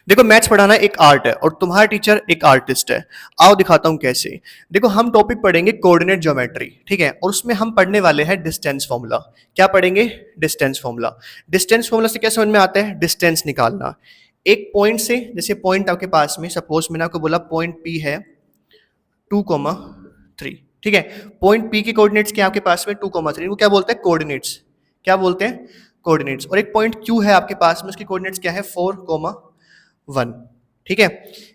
देखो मैथ्स पढ़ाना एक आर्ट है और तुम्हारा टीचर एक आर्टिस्ट है। आओ दिखाता हूँ कैसे। देखो हम टॉपिक पढ़ेंगे कोऑर्डिनेट ज्योमेट्री, ठीक है, और उसमें हम पढ़ने वाले हैं डिस्टेंस फॉर्मूला। क्या पढ़ेंगे? Distance formula. डिस्टेंस फॉर्मूला से क्या समझ में आता है? डिस्टेंस निकालना। एक पॉइंट से, जैसे पॉइंट आपके पास में, सपोज मैंने आपको बोला पॉइंट पी है 2,3, ठीक है। पॉइंट पी के कोऑर्डिनेट्स क्या आपके पास में? 2,3। वो क्या बोलते हैं? कोऑर्डिनेट्स। क्या बोलते हैं? कोऑर्डिनेट्स। और एक पॉइंट क्यू है आपके पास में, उसकी कोऑर्डिनेट्स क्या है? 4,1, ठीक है।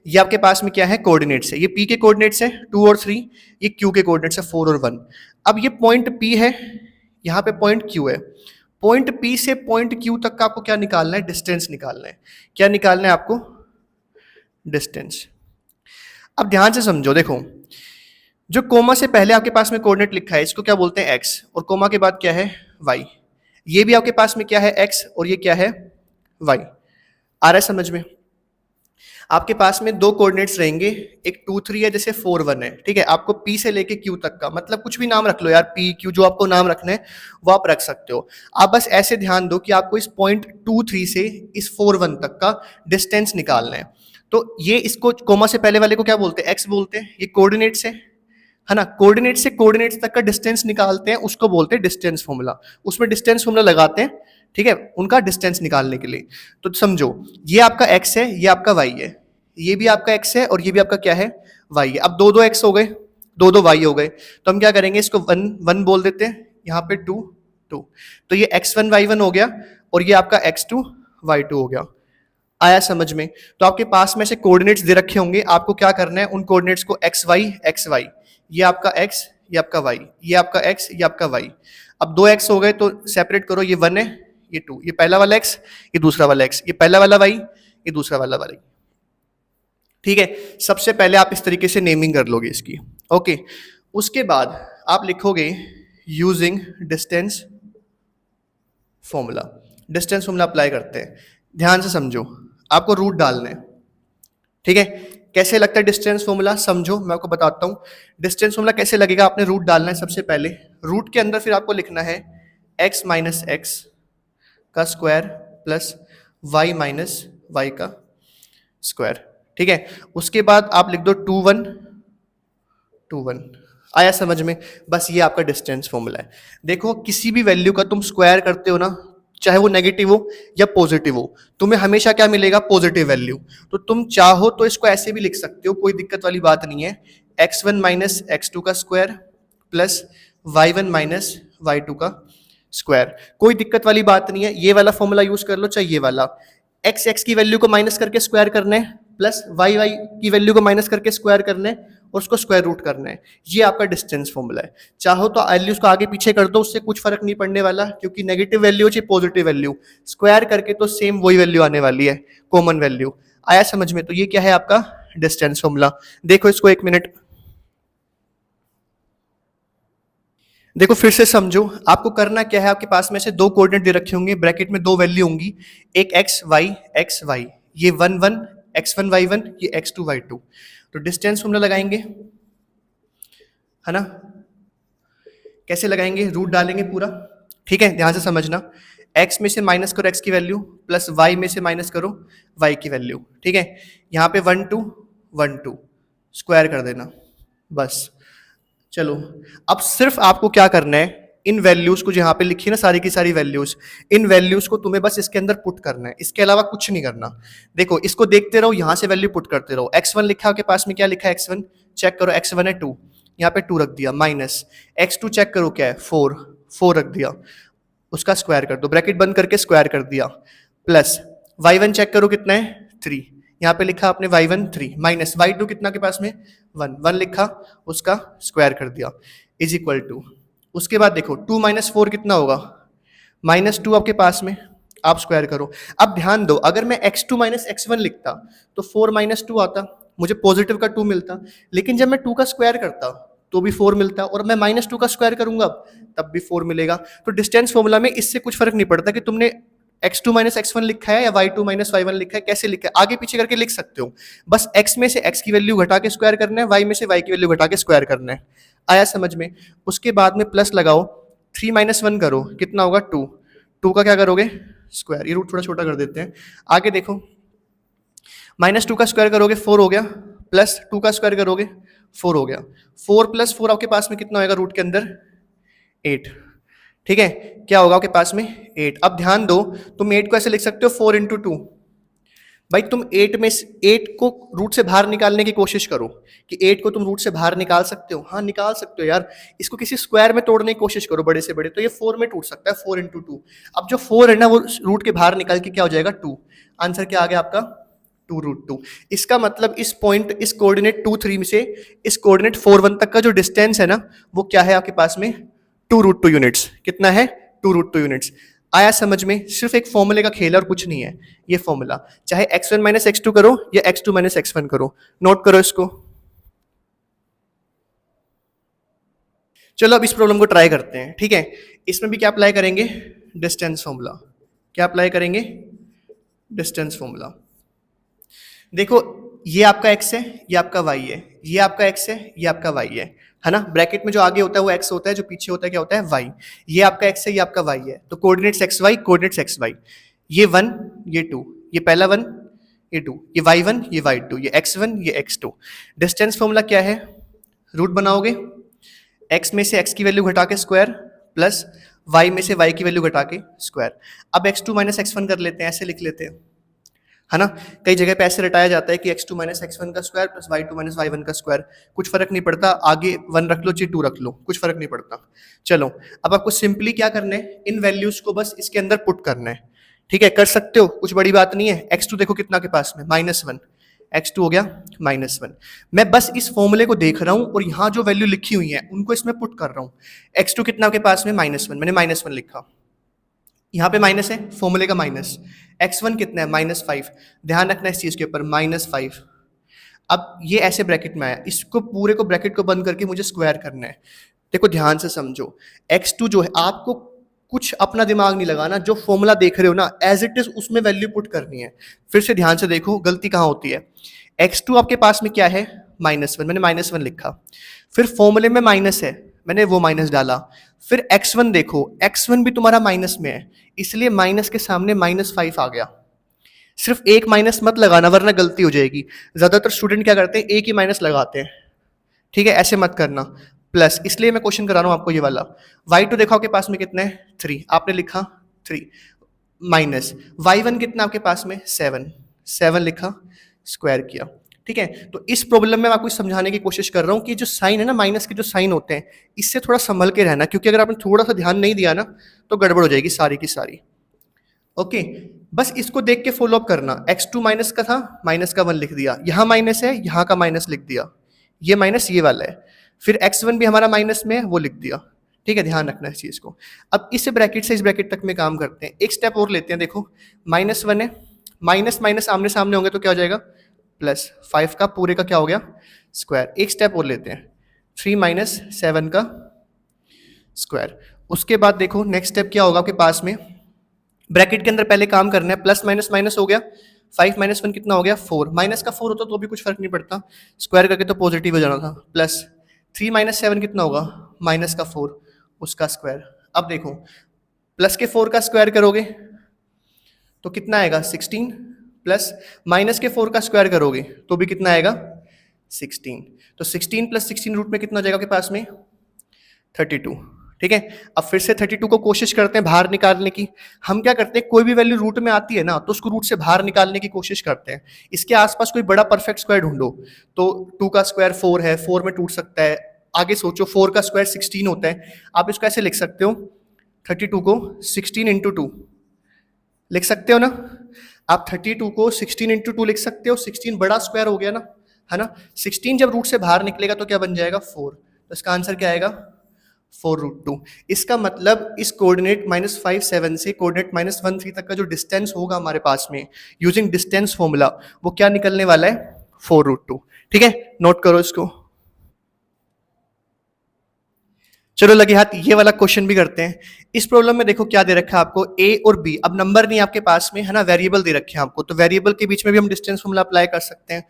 ये आपके पास में क्या है? कोऑर्डिनेट्स है। ये पी के कोऑर्डिनेट्स है 2 और 3, ये क्यू के कोऑर्डिनेट्स है 4 और 1। अब ये पॉइंट पी है, यहाँ पे पॉइंट क्यू है। पॉइंट पी से पॉइंट क्यू तक का आपको क्या निकालना है? डिस्टेंस निकालना है। क्या निकालना है आपको? डिस्टेंस। अब ध्यान से समझो, देखो जो कोमा से पहले आपके पास में कोऑर्डिनेट लिखा है इसको क्या बोलते हैं? एक्स, और कोमा के बाद क्या है? वाई। ये भी आपके पास में क्या है? एक्स, और ये क्या है? वाई। आ रहा है समझ में? आपके पास में दो कोऑर्डिनेट्स रहेंगे, एक 2,3 है, जैसे 4,1 है, ठीक है। आपको पी से लेके क्यू तक का, मतलब कुछ भी नाम रख लो यार, पी क्यू, जो आपको नाम रखना है वो आप रख सकते हो। आप बस ऐसे ध्यान दो कि आपको इस पॉइंट 2,3 से इस 4,1 तक का डिस्टेंस निकालना है। तो ये, इसको कोमा से पहले वाले को क्या बोलते हैं? एक्स बोलते हैं। ये कोऑर्डिनेट्स है ना। कोऑर्डिनेट से कोऑर्डिनेट्स तक का डिस्टेंस निकालते हैं, उसको बोलते हैं डिस्टेंस फॉर्मूला। उसमें डिस्टेंस फॉर्मूला लगाते हैं, ठीक है, उनका डिस्टेंस निकालने के लिए। तो समझो, ये आपका एक्स है, ये आपका वाई है, ये भी आपका एक्स है और ये भी आपका क्या है? वाई है। अब दो दो एक्स हो गए, दो दो वाई हो गए, तो हम क्या करेंगे? इसको वन वन बोल देते हैं, यहाँ पे टू टू। तो ये x1 y1 हो गया, और ये आपका x2 y2 हो गया। आया समझ में? तो आपके पास में से कोऑर्डिनेट्स दे रखे होंगे, आपको क्या करना है? उन कोऑर्डिनेट्स को एक्स वाई, ये आपका x, ये आपका y, ये आपका x, ये आपका y। अब दो x हो गए तो सेपरेट करो, ये 1 है, ये 2, ये पहला वाला x, ये दूसरा वाला x, ये पहला वाला y, ये दूसरा वाला y, ठीक है। सबसे पहले आप इस तरीके से नेमिंग कर लोगे इसकी, ओके। उसके बाद आप लिखोगे using distance formula. Distance formula apply करते हैं, ध्यान से समझो। आपको रूट डालना है, ठीक है। कैसे लगता है डिस्टेंस फॉर्मूला? समझो, मैं आपको बताता हूँ। डिस्टेंस फॉर्मूला कैसे लगेगा? आपने रूट डालना है सबसे पहले। रूट के अंदर फिर आपको लिखना है x माइनस एक्स का square plus y minus y का स्क्वायर, ठीक है। उसके बाद आप लिख दो 2 1 आया समझ में? बस ये आपका डिस्टेंस फॉर्मूला है। देखो किसी भी वैल्यू का तुम स्क्वायर करते हो ना, चाहे वो नेगेटिव हो या पॉजिटिव हो, तुम्हें हमेशा क्या मिलेगा? Positive value. तो तुम चाहो तो इसको ऐसे भी लिख सकते हो, कोई दिक्कत वाली बात नहीं है। x1 माइनस x2 का square plus y1 minus y2 का स्क्वायर, कोई दिक्कत वाली बात नहीं है। ये वाला फॉर्मूला यूज कर लो, चाहे ये वाला। एक्स एक्स की वैल्यू को माइनस करके स्क्वायर करना है, प्लस वाई वाई की वैल्यू को माइनस करके स्क्वायर करना है, और उसको स्क्वायर रूट करना है। ये आपका डिस्टेंस फॉर्मूला है। चाहो तो वैल्यूज को आगे पीछे कर दो, उससे कुछ फर्क नहीं पड़ने वाला, क्योंकि नेगेटिव वैल्यू चाहे पॉजिटिव वैल्यू, स्क्वायर करके तो सेम वही वैल्यू आने वाली है, कॉमन वैल्यू। आया समझ में? तो ये क्या है आपका डिस्टेंस फॉर्मूला। देखो इसको एक मिनट, देखो फिर से समझो। आपको करना क्या है? आपके पास में से दो कोऑर्डिनेट दे रखे होंगे, ब्रैकेट में दो वैल्यू होंगी, एक एक्स वाई, ये 1 1 x1 y1, ये x2 y2। तो डिस्टेंस फॉर्मूला लगाएंगे, है ना। कैसे लगाएंगे? रूट डालेंगे पूरा, ठीक है। ध्यान से समझना, x में से माइनस करो x की वैल्यू, प्लस y में से माइनस करो y की वैल्यू, ठीक है। यहाँ पे 1 2 1 2 स्क्वायर कर देना, बस। चलो, अब सिर्फ आपको क्या करना है? इन वैल्यूज को, जहां पे लिखी ना सारी की सारी वैल्यूज, इन वैल्यूज को तुम्हें बस इसके अंदर पुट करना है, इसके अलावा कुछ नहीं करना। देखो इसको देखते रहो, यहां से वैल्यू पुट करते रहो। x1 लिखा आपके पास में, क्या लिखा है? x1 चेक करो, x1 है 2, यहाँ पे 2 रख दिया, माइनस x2 चेक करो क्या है? 4 4 रख दिया, उसका स्क्वायर कर दो, ब्रैकेट बंद करके स्क्वायर कर दिया, प्लस y1 चेक करो कितना है? 3, यहाँ पे लिखा आपने y1 3, माइनस y2 कितना के पास में? 1 1 लिखा, उसका स्क्वायर कर दिया, इज इक्वल टू। उसके बाद देखो 2 माइनस 4 कितना होगा? -2 आपके पास में, आप स्क्वायर करो। अब ध्यान दो, अगर मैं x2 माइनस x1 लिखता तो 4 माइनस 2 आता, मुझे पॉजिटिव का 2 मिलता। लेकिन जब मैं 2 का स्क्वायर करता तो भी 4 मिलता, और मैं -2 का स्क्वायर करूंगा तब भी 4 मिलेगा। तो डिस्टेंस फॉर्मूला में इससे कुछ फर्क नहीं पड़ता कि तुमने x2 माइनस x1 लिखा है या y2 माइनस y1 लिखा है, कैसे लिखा है आगे पीछे करके लिख सकते हो। बस x में से x की वैल्यू घटा के स्क्वायर करना है, y में से y की वैल्यू घटा के स्क्वायर करना है। आया समझ में? उसके बाद में प्लस लगाओ, 3 माइनस 1 करो, कितना होगा? 2 का क्या करोगे? स्क्वायर। ये रूट थोड़ा छोटा कर देते हैं। आगे देखो, माइनस 2 का स्क्वायर करोगे 4 हो गया, प्लस 2 का स्क्वायर करोगे 4 हो गया, 4 प्लस 4 आपके पास में कितना होगा रूट के अंदर 8। ठीक है, क्या होगा आपके पास में 8। अब ध्यान दो, तुम 8 को ऐसे लिख सकते हो 4 इंटू 2। भाई तुम 8 को रूट से बाहर निकालने की कोशिश करो कि 8 को तुम रूट से बाहर निकाल सकते हो। हाँ निकाल सकते हो यार, इसको किसी स्क्वायर में तोड़ने की कोशिश करो बड़े से बड़े, तो ये 4 में टूट सकता है 4 इंटू 2। अब जो 4 है ना वो रूट के बाहर निकाल के क्या हो जाएगा 2। आंसर क्या आ गया आपका 2 रूट 2। इसका मतलब इस पॉइंट, इस कोऑर्डिनेट 2 3 से इस कोऑर्डिनेट 4 1 तक का जो डिस्टेंस है ना वो क्या है आपके पास में 2 रूट 2 यूनिट्स। कितना है 2 रूट 2 यूनिट्स। आया समझ में? सिर्फ एक फॉर्मूले का खेल है और कुछ नहीं है ये फॉर्मूला। चाहे x1 माइनस x2 करो या x2 माइनस x1 करो, नोट करो इसको। चलो अब इस प्रॉब्लम को ट्राई करते हैं। ठीक है, इसमें भी क्या अप्लाई करेंगे डिस्टेंस फॉर्मूला। क्या अप्लाई करेंगे डिस्टेंस फॉर्मूला। देखो ये आपका x है, ये आपका y है, ये आपका x है, ये आपका y है ना। ब्रैकेट में जो आगे होता है वो x होता है, जो पीछे होता है क्या होता है y। ये आपका x है, ये आपका y है, तो कोऑर्डिनेट्स xy, कोऑर्डिनेट्स xy। ये 1, ये 2, ये पहला 1, ये 2, ये y1, ये y2, ये x1, ये x2। डिस्टेंस फॉर्मूला क्या है, रूट बनाओगे, x में से x की वैल्यू घटा के स्क्वायर प्लस y में से y की वैल्यू घटा के स्क्वायर। अब x2 माइनस x1 कर लेते हैं, ऐसे लिख लेते हैं, है ना। कई जगह पे ऐसे रटाया जाता है कि x2 माइनस x1 का square plus y2 minus y1 का स्क्वायर, कुछ फर्क नहीं पड़ता, आगे 1 रख लो चाहे 2 रख लो, कुछ फर्क नहीं पड़ता। चलो अब आपको सिंपली क्या करना है, इन वैल्यूज को बस इसके अंदर पुट करना है। ठीक है, कर सकते हो, कुछ बड़ी बात नहीं है। x2 देखो कितना के पास में -1, x2 हो गया -1। मैं बस इस फॉर्मूले को देख रहा हूं और यहाँ जो वैल्यू लिखी हुई है उनको इसमें पुट कर रहा हूँ। x2 कितना के पास में -1, मैंने -1 लिखा, यहाँ पे माइनस है, फॉर्मूले का माइनस। x1 कितना है -5, ध्यान रखना इस चीज के ऊपर -5। अब ये ऐसे ब्रैकेट में आया, इसको पूरे को ब्रैकेट को बंद करके मुझे स्क्वायर करना है। देखो ध्यान से समझो, x2 जो है आपको कुछ अपना दिमाग नहीं लगाना, जो फॉर्मूला देख रहे हो ना एज इट इज उसमें वैल्यू पुट करनी है। फिर से ध्यान से देखो गलती कहाँ होती है। x2 आपके पास में क्या है -1, मैंने -1 लिखा, फिर फॉर्मूले में माइनस है, मैंने वो माइनस डाला। फिर x1 देखो, x1 भी तुम्हारा माइनस में है, इसलिए माइनस के सामने -5 आ गया। सिर्फ एक माइनस मत लगाना वरना गलती हो जाएगी। ज्यादातर स्टूडेंट क्या करते हैं, एक ही माइनस लगाते हैं। ठीक है, ऐसे मत करना। प्लस, इसलिए मैं क्वेश्चन करा रहा हूं आपको ये वाला। y2 देखो आपके पास में कितना है 3, आपने लिखा 3, माइनस y1 कितना आपके पास में 7 लिखा, स्क्वायर किया। ठीक है, तो इस प्रॉब्लम में मैं आपको समझाने की कोशिश कर रहा हूँ कि जो साइन है ना, माइनस के जो साइन होते हैं, इससे थोड़ा संभल के रहना, क्योंकि अगर आपने थोड़ा सा ध्यान नहीं दिया ना तो गड़बड़ हो जाएगी सारी की सारी। ओके, बस इसको देख के फॉलो अप करना। x2 माइनस का था, माइनस का 1 लिख दिया, यहाँ माइनस है, यहाँ का माइनस लिख दिया, ये माइनस ये वाला है। फिर x1 भी हमारा माइनस में है, वो लिख दिया। ठीक है, ध्यान रखना इस चीज को। अब इस ब्रैकेट से इस ब्रैकेट तक में काम करते हैं, एक स्टेप और लेते हैं। देखो -1 है, माइनस माइनस आमने सामने होंगे तो क्या हो जाएगा +5 का पूरे का क्या हो गया स्क्वायर। एक स्टेप और लेते हैं, 3 - 7 का स्क्वायर। उसके बाद देखो नेक्स्ट स्टेप क्या होगा आपके पास में, ब्रैकेट के अंदर पहले काम करना है, प्लस माइनस माइनस हो गया, 5 - 1 कितना हो गया 4, माइनस का 4 होता तो भी कुछ फर्क नहीं पड़ता, स्क्वायर करके तो पॉजिटिव हो जाना था। प्लस 3 - 7 कितना होगा माइनस का 4, उसका स्क्वायर। अब देखो प्लस के 4 का स्क्वायर करोगे तो कितना आएगा 16, प्लस माइनस के 4 का स्क्वायर करोगे तो भी कितना आएगा 16। तो 16 + 16 रूट में कितना हो जाएगा आपके पास में 32। ठीक है, अब फिर से 32 को कोशिश करते हैं बाहर निकालने की। हम क्या करते हैं, कोई भी वैल्यू रूट में आती है ना तो उसको रूट से बाहर निकालने की कोशिश करते हैं। इसके आसपास कोई बड़ा परफेक्ट स्क्वायर ढूंढो, तो 2 का स्क्वायर 4 है, 4 में टूट सकता है। आगे सोचो 4 का स्क्वायर 16 होता है, आप इसको ऐसे लिख सकते हो 32 को 16 × 2 लिख सकते हो ना। आप 32 को 16 × 2 लिख सकते हो, 16 बड़ा स्क्वायर हो गया ना, है ना। 16 जब रूट से बाहर निकलेगा तो क्या बन जाएगा 4, तो इसका आंसर क्या आएगा 4√2। इसका मतलब इस कोऑर्डिनेट -5 7 से कोऑर्डिनेट -1 3 तक का जो डिस्टेंस होगा हमारे पास में यूजिंग डिस्टेंस फॉर्मूला, वो क्या निकलने वाला है 4√2। ठीक है, नोट करो इसको। चलो लगे हाथ ये वाला क्वेश्चन भी करते हैं। इस प्रॉब्लम में देखो क्या दे रखा है आपको, a और b। अब नंबर नहीं आपके पास में, है ना, वेरिएबल दे रखे हैं आपको, तो वेरिएबल के बीच में भी हम डिस्टेंस फॉर्मूला अप्लाई कर सकते हैं।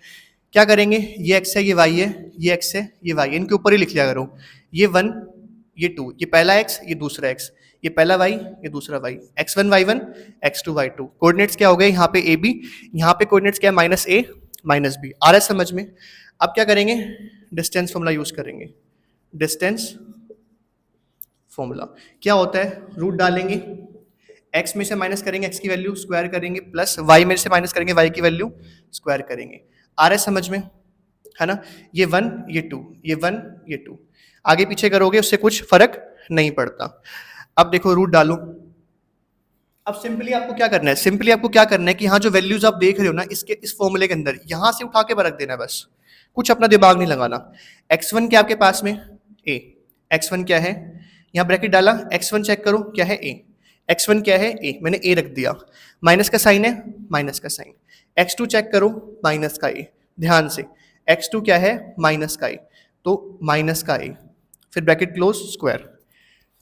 क्या करेंगे, ये x है, ये y है, ये x है, ये y है, इनके ऊपर ही लिख लिया करो। ये 1, ये 2, ये पहला x, ये दूसरा x, ये पहला y, ये दूसरा y, x1 y1, x2 y2। Coordinates क्या हो गए यहाँ पे a b, यहाँ पे कोऑर्डिनेट्स क्या है माइनस a माइनस b। आ रहा है समझ में? अब क्या करेंगे, डिस्टेंस फॉर्मूला यूज करेंगे। डिस्टेंस फॉर्मूला क्या होता है, रूट डालेंगे, x में से माइनस करेंगे x की वैल्यू, स्क्वायर करेंगे, प्लस y में से माइनस करेंगे y की वैल्यू, स्क्वायर करेंगे। आ रहा है समझ में, है ना? ये 1 ये 2, ये 1 ये 2, आगे पीछे करोगे उससे कुछ फर्क नहीं पड़ता। अब देखो रूट डालो। अब सिंपली आपको क्या करना है, सिंपली आपको क्या करना है कि यहाँ जो वैल्यूज आप देख रहे हो ना इसके इस फॉर्मूले के अंदर, यहाँ से उठा के रख देना है बस, कुछ अपना दिमाग नहीं लगाना। x1 क्या आपके पास में a, x1 क्या है, यहाँ ब्रैकेट डाला, x1 चेक करो क्या है a, x1 क्या है a, मैंने a रख दिया, माइनस का साइन है माइनस का साइन, x2 चेक करो माइनस का a, ध्यान से x2 क्या है माइनस का a, तो माइनस का a, फिर ब्रैकेट क्लोज स्क्वायर।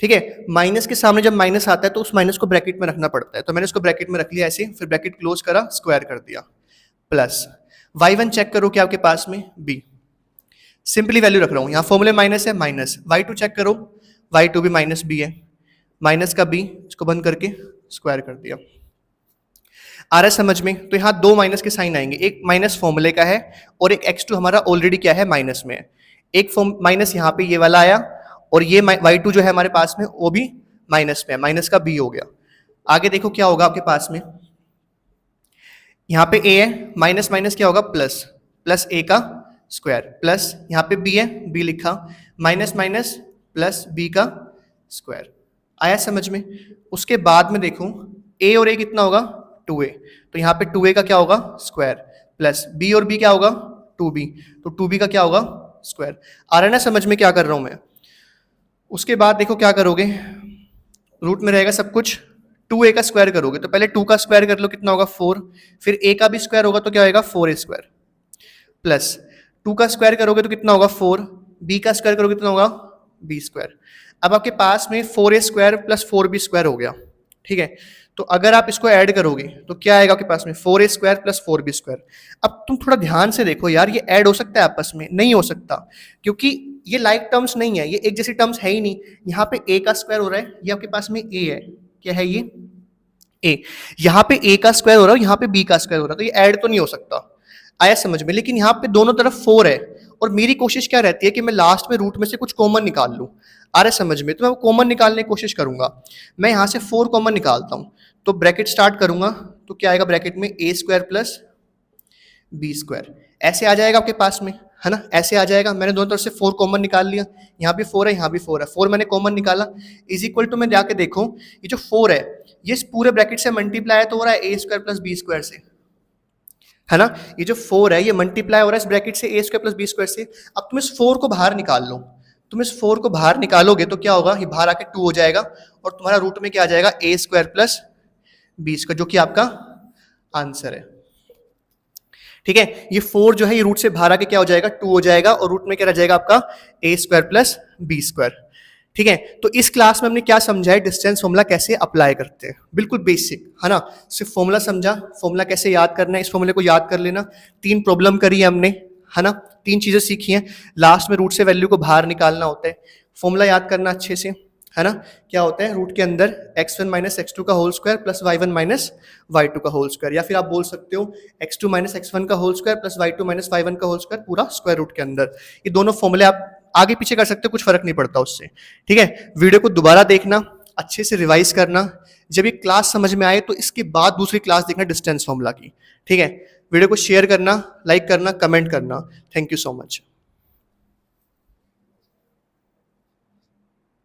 ठीक है, माइनस के सामने जब माइनस आता है तो उस माइनस को ब्रैकेट में रखना पड़ता है, तो मैंने उसको ब्रैकेट में रख लिया ऐसे, फिर ब्रैकेट क्लोज करा, स्क्वायर कर दिया, प्लस y1 चेक करो क्या आपके पास में b, सिंपली वैल्यू रख रहा हूं, यहाँ फॉर्मूले माइनस है माइनस, y2 चेक करो, y2 भी माइनस b है, माइनस का b, इसको बंद करके स्क्वायर कर दिया। आ रहा है समझ में? तो यहाँ दो माइनस के साइन आएंगे, एक माइनस फॉर्मूले का है और एक x2 हमारा ऑलरेडी क्या है माइनस में है, एक माइनस यहाँ पे ये वाला आया और ये y2 जो है हमारे पास में वो भी माइनस में है, माइनस का b हो गया। आगे देखो क्या होगा आपके पास में, यहाँ पे a है, माइनस माइनस क्या होगा प्लस, प्लस a का स्क्वायर, प्लस यहाँ पे b है, b लिखा, माइनस माइनस प्लस b का स्क्वायर। आया समझ में? उसके बाद में देखो a और a कितना होगा 2a, तो यहाँ पे 2a का क्या होगा स्क्वायर, प्लस b और b क्या होगा 2b, तो 2b का क्या होगा स्क्वायर। आ रहा है ना समझ में क्या कर रहा हूं मैं? उसके बाद देखो क्या करोगे, रूट में रहेगा सब कुछ, 2a का स्क्वायर करोगे तो पहले 2 का स्क्वायर कर लो, कितना होगा 4, फिर a का भी स्क्वायर होगा तो क्या होगा 4a स्क्वायर, प्लस 2 का स्क्वायर करोगे तो कितना होगा 4, b का स्क्वायर करोगे कितना होगा b स्क्वायर। अब आपके पास में 4a square plus 4b square हो गया। ठीक है, तो अगर आप इसको ऐड करोगे तो क्या आएगा आपके पास में 4a square plus 4b square. अब तुम थोड़ा ध्यान से देखो यार, ये ऐड हो सकता है आपस में? नहीं हो सकता, क्योंकि ये लाइक टर्म्स नहीं है, ये एक जैसी टर्म्स है ही नहीं। यहाँ पे a का स्क्वायर हो रहा है, ये आपके पास में a है, क्या है ये a, यहाँ पे a का स्क्वायर हो रहा है, यहाँ पे b का स्क्वायर हो रहा है, तो ये ऐड तो नहीं हो सकता। आया समझ में? लेकिन यहाँ पे दोनों तरफ 4 है और मेरी कोशिश क्या रहती है कि मैं लास्ट में रूट में से कुछ कॉमन निकाल लूँ। आ रहा है समझ में? तो मैं वो कॉमन निकालने की कोशिश करूंगा। मैं यहाँ से 4 कॉमन निकालता हूँ, तो ब्रैकेट स्टार्ट करूंगा तो क्या आएगा ब्रैकेट में a square plus b square, ऐसे आ जाएगा आपके पास में, है ना? ऐसे आ जाएगा। मैंने दोनों तरफ से 4 कॉमन निकाल लिया, यहाँ भी 4 है यहाँ भी 4 है, 4 मैंने कॉमन निकाला, इज इक्वल टू, मैं जाके देखूं ये जो 4 है ये इस पूरे ब्रैकेट से मल्टीप्लाई है तो हो रहा है a square plus b square से, है ना? ये जो 4 है ये मल्टीप्लाई हो रहा है इस ब्रैकेट से a square plus b square से। अब तुम इस 4 को बाहर निकाल लो, तुम इस 4 को बाहर निकालोगे तो क्या होगा, ये बाहर आके 2 हो जाएगा और तुम्हारा रूट में क्या आ जाएगा a square plus b square, जो कि आपका आंसर है। ठीक है, ये 4 जो है ये रूट से बाहर आके क्या हो जाएगा 2 हो जाएगा और रूट में क्या रह जाएगा आपका a square plus b square. ठीक है, तो इस क्लास में हमने क्या समझा है, डिस्टेंस फॉर्मूला कैसे अप्लाई करते हैं, बिल्कुल बेसिक, है ना? सिर्फ फॉर्मूला समझा, फॉर्मूला कैसे याद करना है, इस फॉर्मूले को याद कर लेना। 3 प्रॉब्लम करी है हमने, है ना? 3 चीजें सीखी हैं। लास्ट में रूट से वैल्यू को बाहर निकालना होता है, फॉर्मूला याद करना अच्छे से, है ना? क्या होता है, रूट के अंदर x1 माइनस x2 का whole square plus y1 minus y2 का होल स्क्वायर, या फिर आप बोल सकते हो x2 माइनस x1 का whole square plus y2 minus y1 का होल स्क्वायर पूरा स्क्वायर रूट के अंदर। ये दोनों फॉर्मूले आप आगे पीछे कर सकते हो, कुछ फर्क नहीं पड़ता उससे। ठीक है, वीडियो को दोबारा देखना, अच्छे से रिवाइज करना, जब ये क्लास समझ में आए तो इसके बाद दूसरी क्लास देखना डिस्टेंस फॉर्मूला की। ठीक है, वीडियो को शेयर करना, लाइक करना, कमेंट करना। Thank you so much.